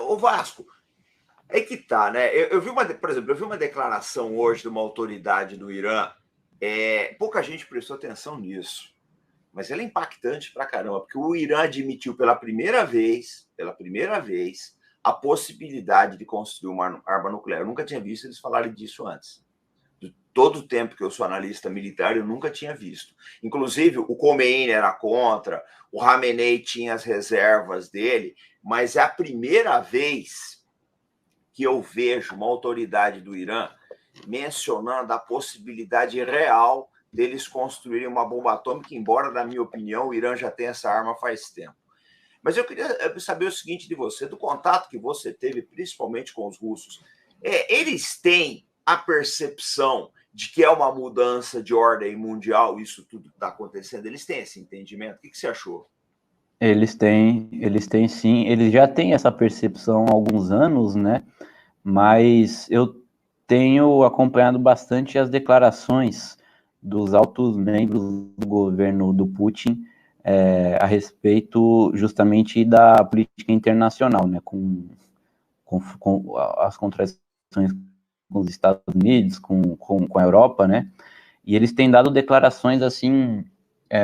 O Vasco, é que tá, né? Eu vi por exemplo, eu vi uma declaração hoje de uma autoridade do Irã. Pouca gente prestou atenção nisso, mas ela é impactante pra caramba, porque o Irã admitiu pela primeira vez, a possibilidade de construir uma arma nuclear. Eu nunca tinha visto eles falarem disso antes. De todo o tempo que eu sou analista militar, eu nunca tinha visto. Inclusive, o Khomeini era contra, o Khamenei tinha as reservas dele, mas é a primeira vez que eu vejo uma autoridade do Irã mencionando a possibilidade real deles construírem uma bomba atômica, embora, na minha opinião, o Irã já tenha essa arma faz tempo. Mas eu queria saber o seguinte de você, do contato que você teve, principalmente com os russos. Eles têm a percepção de que é uma mudança de ordem mundial, isso tudo que está acontecendo? Eles têm esse entendimento? O que você achou? Eles têm sim, eles já têm essa percepção há alguns anos, né? Mas eu tenho acompanhado bastante as declarações dos altos membros do governo do Putin a respeito justamente da política internacional, né? Com as contradições com os Estados Unidos, com a Europa, né? E eles têm dado declarações assim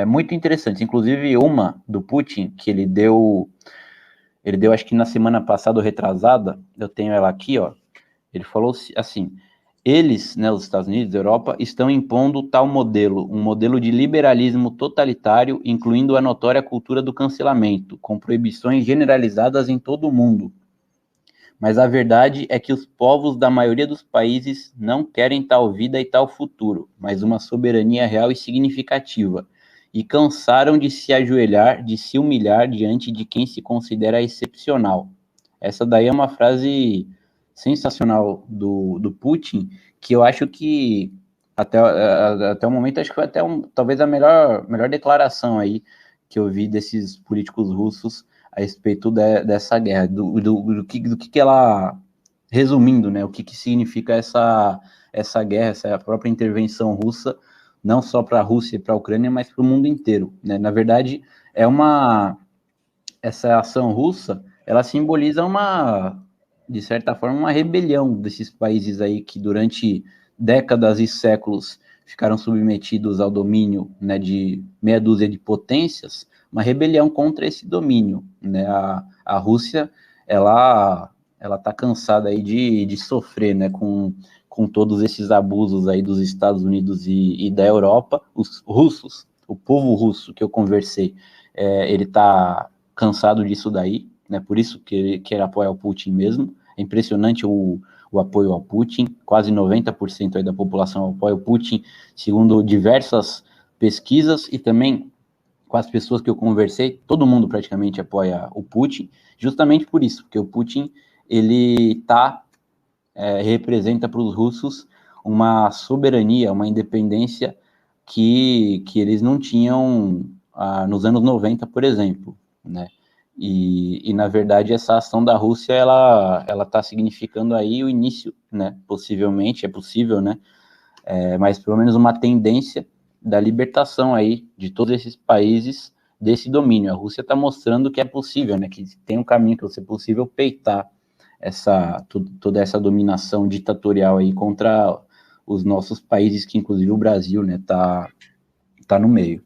muito interessantes, inclusive uma do Putin que ele deu acho que na semana passada ou retrasada, eu tenho ela aqui, ó. Ele falou assim: eles, né, os Estados Unidos, a Europa, estão impondo tal modelo, um modelo de liberalismo totalitário, incluindo a notória cultura do cancelamento, com proibições generalizadas em todo o mundo. Mas a verdade é que os povos da maioria dos países não querem tal vida e tal futuro, mas uma soberania real e significativa, e cansaram de se ajoelhar, de se humilhar diante de quem se considera excepcional. Essa daí é uma frase sensacional do Putin, que eu acho que até o momento acho que foi até talvez a melhor declaração aí que eu vi desses políticos russos a respeito dessa guerra, do que ela, resumindo, né, o que significa essa guerra, essa própria intervenção russa, não só para a Rússia e para a Ucrânia, mas para o mundo inteiro, né? Na verdade, essa ação russa, ela simboliza de certa forma, uma rebelião desses países aí que durante décadas e séculos ficaram submetidos ao domínio, né, de meia dúzia de potências, uma rebelião contra esse domínio, né? A Rússia, ela está cansada aí de sofrer, né, com todos esses abusos aí dos Estados Unidos e da Europa. Os russos, o povo russo que eu conversei, ele está cansado disso daí, né? Por isso que ele apoia o Putin mesmo. É impressionante o apoio ao Putin, quase 90% aí da população apoia o Putin, segundo diversas pesquisas, e também com as pessoas que eu conversei, todo mundo praticamente apoia o Putin, justamente por isso, porque o Putin, ele representa para os russos uma soberania, uma independência que eles não tinham nos anos 90, por exemplo, né? E na verdade, essa ação da Rússia, ela está significando aí o início, né? Possivelmente, é possível, né? Mas pelo menos uma tendência da libertação aí de todos esses países desse domínio. A Rússia está mostrando que é possível, né? Que tem um caminho que vai ser possível peitar toda essa dominação ditatorial aí contra os nossos países, que inclusive o Brasil, né? Tá no meio.